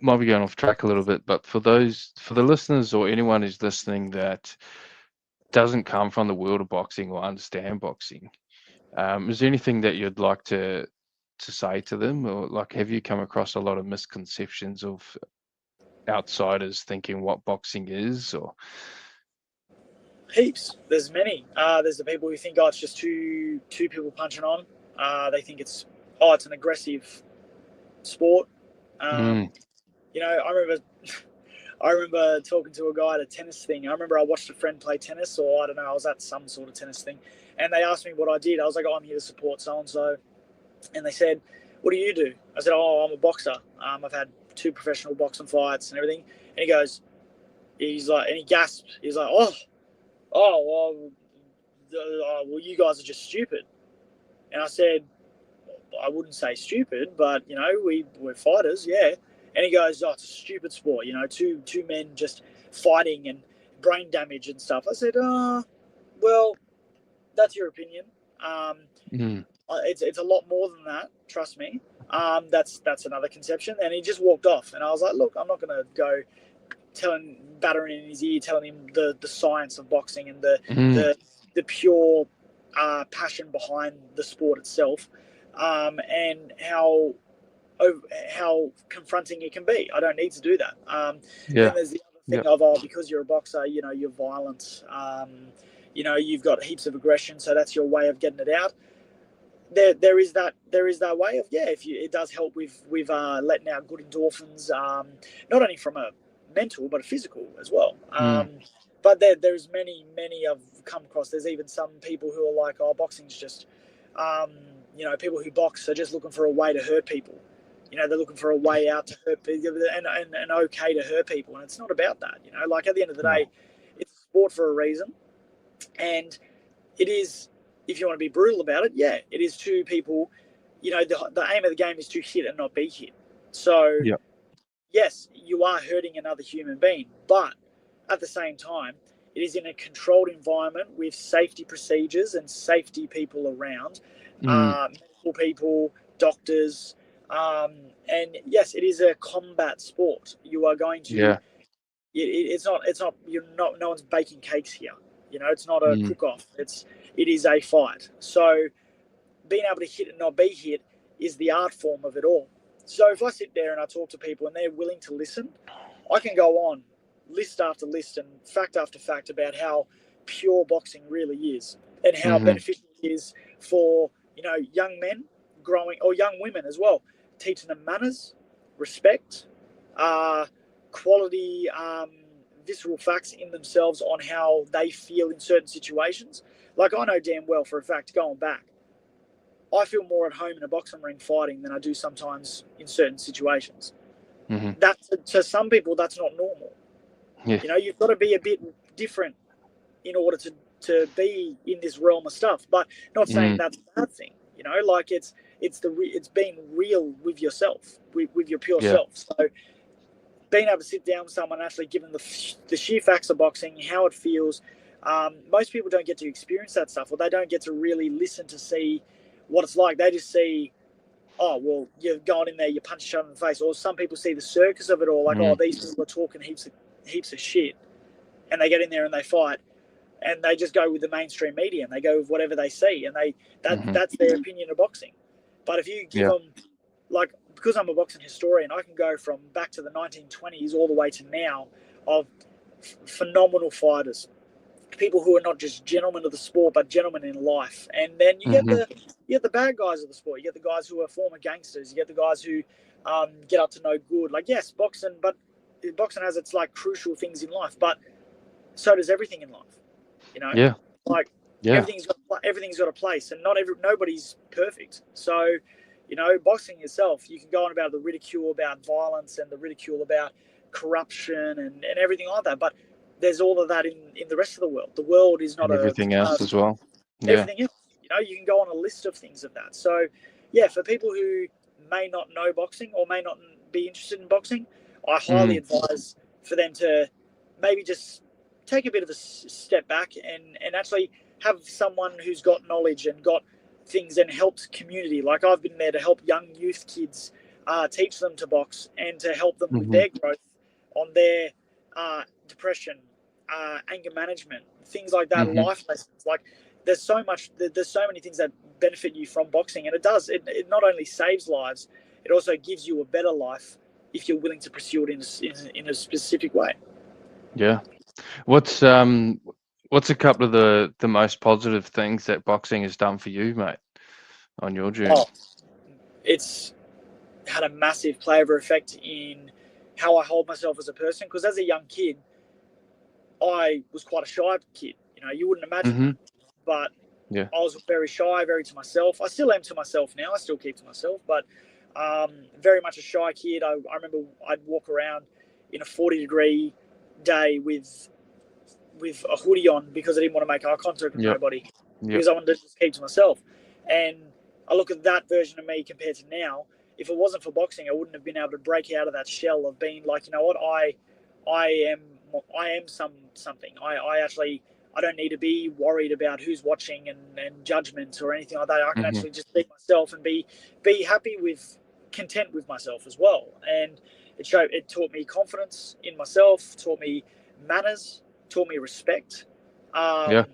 Might be going off track a little bit, but for the listeners or anyone who's listening that doesn't come from the world of boxing or understand boxing, is there anything that you'd like to say to them, or like, have you come across a lot of misconceptions of outsiders thinking what boxing is? Or heaps. There's many. There's the people who think, oh, it's just two people punching on. They think it's an aggressive sport. I remember talking to a guy at a tennis thing. I remember I watched a friend play tennis, or I don't know, I was at some sort of tennis thing, and they asked me what I did. I was like, oh, I'm here to support so and so, and they said, what do you do? I said, oh, I'm a boxer. I've had 2 professional boxing fights and everything. And he's like, and he gasped. He's like, well, you guys are just stupid. And I said, I wouldn't say stupid, but we're fighters, yeah. And he goes, oh, it's a stupid sport, two men just fighting and brain damage and stuff. I said, well, that's your opinion. It's a lot more than that, trust me. That's another conception. And he just walked off, and I was like, look, I'm not going to go battering in his ear, telling him the science of boxing and the pure passion behind the sport itself, and how confronting it can be. I don't need to do that. Then there's the other thing of, because you're a boxer, you're violent. You've got heaps of aggression, so that's your way of getting it out. There is that way of, it does help with letting out good endorphins, not only from a mental but a physical as well. But there's many I've come across. There's even some people who are like, oh, boxing's just people who box are just looking for a way to hurt people. They're looking for a way out to hurt people, and okay to hurt people, and it's not about that. Like, at the end of the day, it's a sport for a reason, and it is. If you want to be brutal about it, it is 2 people. The aim of the game is to hit and not be hit. So, yes, you are hurting another human being, but at the same time, it is in a controlled environment with safety procedures and safety people around, medical people, doctors, and yes, it is a combat sport. You are going to. It's not. No one's baking cakes here. It's not a cook-off. It is a fight. So being able to hit and not be hit is the art form of it all. So if I sit there and I talk to people and they're willing to listen, I can go on list after list and fact after fact about how pure boxing really is and how beneficial it is for young men growing, or young women as well, teaching them manners, respect, quality, visceral facts in themselves on how they feel in certain situations. Like, I know damn well for a fact, going back, I feel more at home in a boxing ring fighting than I do sometimes in certain situations. That, to some people, that's not normal. Yeah. You've got to be a bit different in order to be in this realm of stuff. But not saying that's a bad thing. Like, it's being real with yourself, with your pure self. So being able to sit down with someone and actually give them the sheer facts of boxing, how it feels. Most people don't get to experience that stuff, or they don't get to really listen to see what it's like. They just see, oh, well, you've gone in there, you punch each other in the face. Or some people see the circus of it all, like, oh, these people are talking heaps of shit. And they get in there and they fight. And they just go with the mainstream media and they go with whatever they see. And that's their opinion of boxing. But if you give them, like, because I'm a boxing historian, I can go from back to the 1920s all the way to now of phenomenal fighters. People who are not just gentlemen of the sport, but gentlemen in life. And then you get the bad guys of the sport. You get the guys who are former gangsters. You get the guys who get up to no good. Like, yes, boxing has its like crucial things in life, but so does everything in life. Like, everything's got a place, and nobody's perfect. So, boxing itself, you can go on about the ridicule about violence and the ridicule about corruption and everything like that, but there's all of that in the rest of the world. The world is not and everything else as well. Everything else. You can go on a list of things of that. So, yeah, for people who may not know boxing or may not be interested in boxing, I highly advise for them to maybe just take a bit of a step back and actually have someone who's got knowledge and got things and helps community. Like, I've been there to help young youth kids, teach them to box and to help them with their growth on their depression, anger management, things like that, life lessons. Like, there's so many things that benefit you from boxing, and it not only saves lives, it also gives you a better life if you're willing to pursue it in a specific way. Yeah. What's a couple of the most positive things that boxing has done for you, mate, on your journey? Oh, it's had a massive playover effect in how I hold myself as a person. Because as a young kid, I was quite a shy kid. You wouldn't imagine that, but I was very shy, very to myself. I still am to myself now. I still keep to myself, but very much a shy kid. I remember I'd walk around in a 40-degree day with a hoodie on because I didn't want to make eye contact with nobody because I wanted to just keep to myself. And I look at that version of me compared to now. If it wasn't for boxing, I wouldn't have been able to break out of that shell of being like, you know what, I am something. I don't need to be worried about who's watching and judgment or anything like that. I can actually just be myself and be happy content with myself as well. And it taught me confidence in myself, taught me manners, taught me respect, and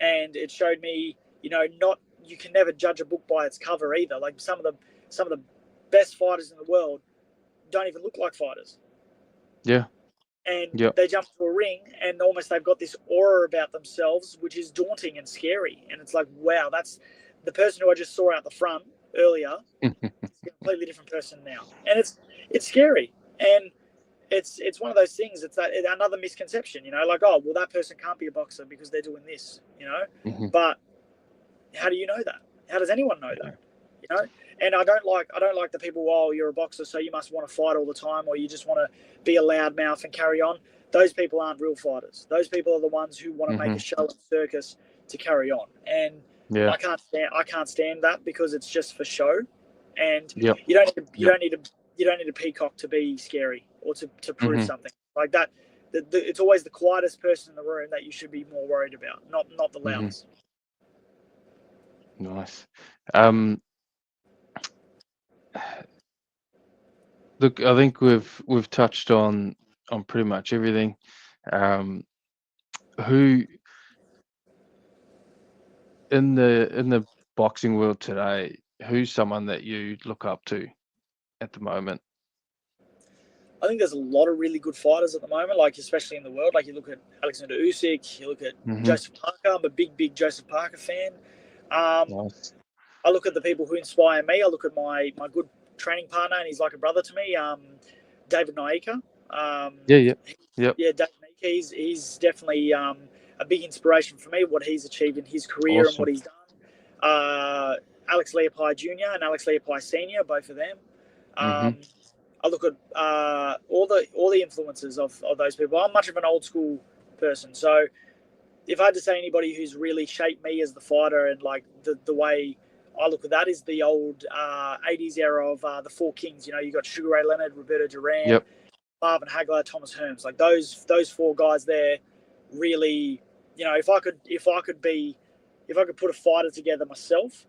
it showed me, you can never judge a book by its cover either. Like, some of the best fighters in the world don't even look like fighters. And they jump into a ring and almost they've got this aura about themselves, which is daunting and scary. And it's like, wow, that's the person who I just saw out the front earlier. Is a completely different person now, and it's scary. And it's one of those things. It's another misconception, like, oh, well, that person can't be a boxer because they're doing this, But how do you know that? How does anyone know that? And I don't like the people, oh, you're a boxer, so you must want to fight all the time, or you just want to be a loudmouth and carry on. Those people aren't real fighters. Those people are the ones who want to make a show and circus to carry on. And I can't stand that because it's just for show. And you don't need a peacock to be scary or to prove something like that. It's always the quietest person in the room that you should be more worried about, not the loudest. Nice. Look, I think we've touched on pretty much everything. Who in the boxing world today, who's someone that you look up to at the moment? I think there's a lot of really good fighters at the moment, like especially in the world. Like you look at Alexander Usyk, you look at Mm-hmm. Joseph Parker. I'm a big Joseph Parker fan. Nice. I look at the people who inspire me. I look at my good training partner, and he's like a brother to me, David Naika. Yeah. Yep. Yeah, David Naika. He's definitely a big inspiration for me. What he's achieved in his career and what Awesome. he's done. Alex Leopai Jr. and Alex Leopai Senior, both of them. Mm-hmm. I look at all the influences of those people. I'm much of an old school person, so if I had to say anybody who's really shaped me as the fighter and like the way I look at that is the old 80s era of the Four Kings. You know, you got Sugar Ray Leonard, Roberto Duran, Yep. Marvin Hagler, Thomas Herms. Like those four guys there, really. You know, if I could put a fighter together myself,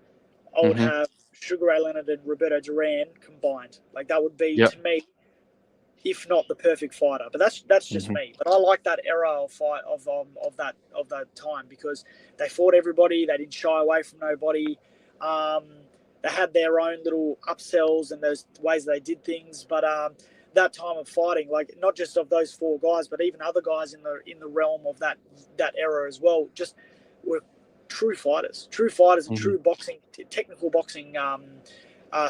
I would Mm-hmm. have Sugar Ray Leonard and Roberto Duran combined. Like that would be Yep. to me, if not the perfect fighter. But that's just Mm-hmm. me. But I like that era of fight of that time because they fought everybody. They didn't shy away from nobody. Um, they had their own little upsells and those ways they did things. But that time of fighting, like not just of those four guys, but even other guys in the realm of that era as well, just were true fighters, and Mm-hmm. true boxing, technical boxing uh,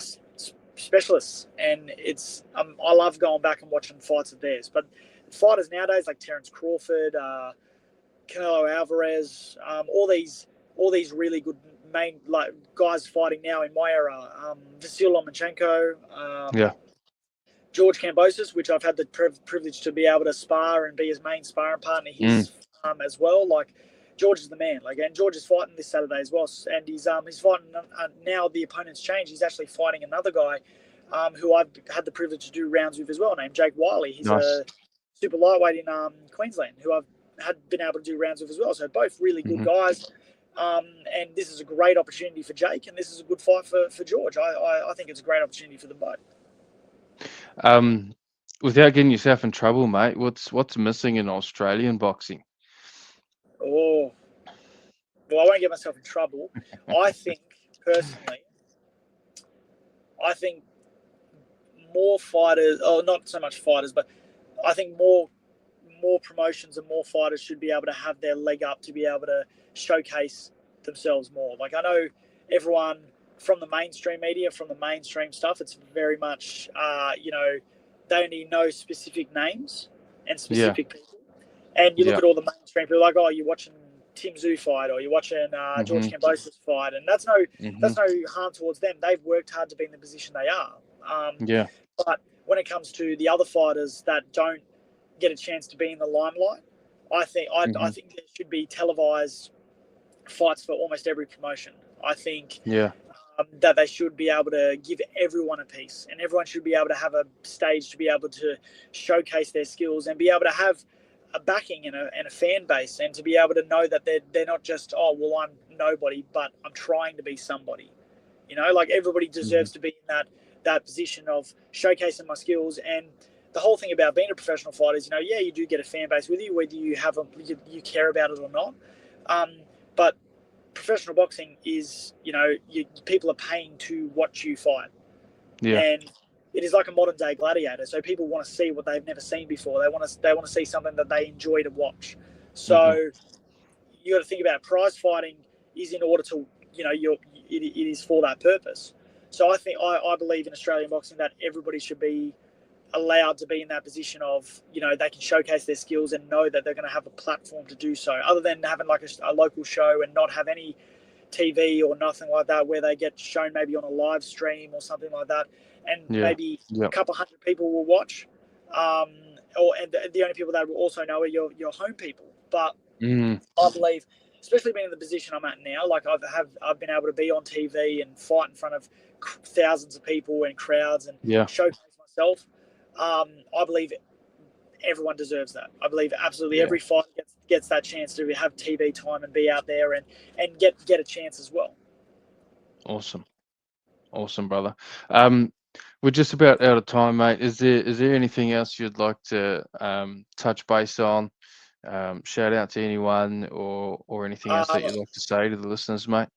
specialists. And it's I love going back and watching fights of theirs. But fighters nowadays like Terence Crawford, Canelo Alvarez, all these really good main like guys fighting now in my era. Vasyl Lomachenko, Yeah. George Kambosos, which I've had the privilege to be able to spar and be his main sparring partner, Mm. as well. Like George is the man. Like, and George is fighting this Saturday as well, and he's fighting now. The opponent's changed. He's actually fighting another guy, who I've had the privilege to do rounds with as well, named Jake Wiley. He's Nice. a super lightweight in Queensland, who I've had been able to do rounds with as well. So both really good Mm-hmm. guys. And this is a great opportunity for Jake, and this is a good fight for George. I think it's a great opportunity for them both. Without getting yourself in trouble, mate, what's missing in Australian boxing? Oh, well, I won't get myself in trouble. I think personally, I think more fighters, not so much fighters, but I think more promotions and more fighters should be able to have their leg up to be able to showcase themselves more. Like I know everyone from the mainstream media, from the mainstream stuff, it's very much, they only know specific names and Yeah. specific people. And you look Yeah. at all the mainstream people, like, oh, you're watching Tim Tszyu fight, or you're watching George Mm-hmm. Kambosos fight, and that's Mm-hmm. no harm towards them. They've worked hard to be in the position they are. Yeah. But when it comes to the other fighters that don't get a chance to be in the limelight, I Mm-hmm. think there should be televised fights for almost every promotion. I think Yeah. that they should be able to give everyone a piece, and everyone should be able to have a stage to be able to showcase their skills and be able to have a backing and a fan base, and to be able to know that they're not just, oh well, I'm nobody, but I'm trying to be somebody. You know, like everybody Mm-hmm. deserves to be in that position of showcasing my skills. And the whole thing about being a professional fighter is, yeah, you do get a fan base with you, whether you have you care about it or not. But professional boxing is, people are paying to watch you fight, Yeah. and it is like a modern day gladiator. So people want to see what they've never seen before. They want to see something that they enjoy to watch. So Mm-hmm. you got to think about prize fighting is in order to, it is for that purpose. So I believe in Australian boxing that everybody should be allowed to be in that position of, they can showcase their skills and know that they're going to have a platform to do so, other than having like a local show and not have any TV or nothing like that, where they get shown maybe on a live stream or something like that, and Yeah. maybe a Yep. couple hundred people will watch, and the only people that will also know are your home people. But Mm. I believe, especially being in the position I'm at now, like I've been able to be on TV and fight in front of thousands of people and crowds and Yeah. showcase myself. I believe everyone deserves that. I believe absolutely Yeah. every fighter gets that chance to have TV time and be out there and get a chance as well. Awesome. Awesome, brother. We're just about out of time, mate. Is there anything else you'd like to touch base on shout out to anyone or anything else that Um, you'd like to say to the listeners, mate?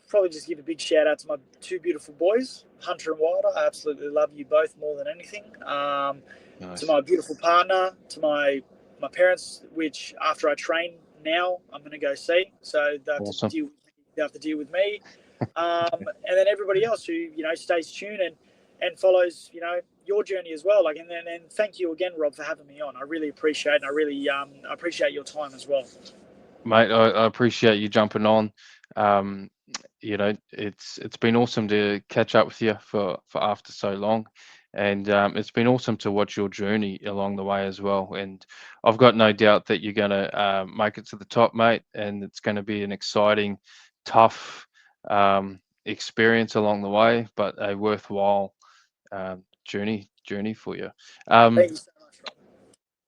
Probably just give a big shout out to my two beautiful boys, Hunter and Wilder. I absolutely love you both more than anything. To Nice. my beautiful partner, to my parents, which after I train now, I'm going to go see. So Awesome. they have to deal with me. And then everybody else who stays tuned and follows your journey as well. And thank you again, Rob, for having me on. I really appreciate it. And I really appreciate your time as well. Mate, I appreciate you jumping on. Um, it's been awesome to catch up with you for after so long, and it's been awesome to watch your journey along the way as well. And I've got no doubt that you're gonna make it to the top, mate. And it's going to be an exciting, tough experience along the way, but a worthwhile journey for you. Thank you so much,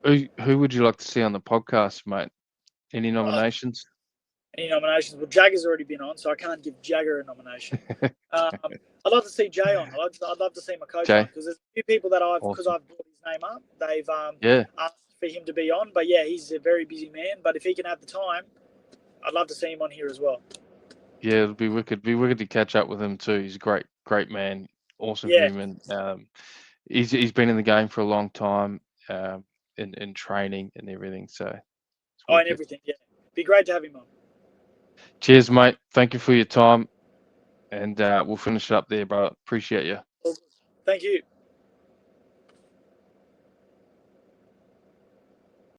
Rob. Who would you like to see on the podcast, mate? Any nominations? Any nominations? Well, Jagger's already been on, so I can't give Jagger a nomination. I'd love to see Jay on. I'd love to see my coach on Jay, because there's a few people that because awesome. I've brought his name up, they've Yeah. asked for him to be on. But yeah, he's a very busy man. But if he can have the time, I'd love to see him on here as well. Yeah, it'll be wicked. Be wicked to catch up with him too. He's a great man, awesome Yeah. human. He's been in the game for a long time, in training and everything. So it's Oh, and wicked. everything. Yeah, be great to have him on. Cheers, mate. Thank you for your time, and we'll finish it up there, bro. Appreciate you. Thank you.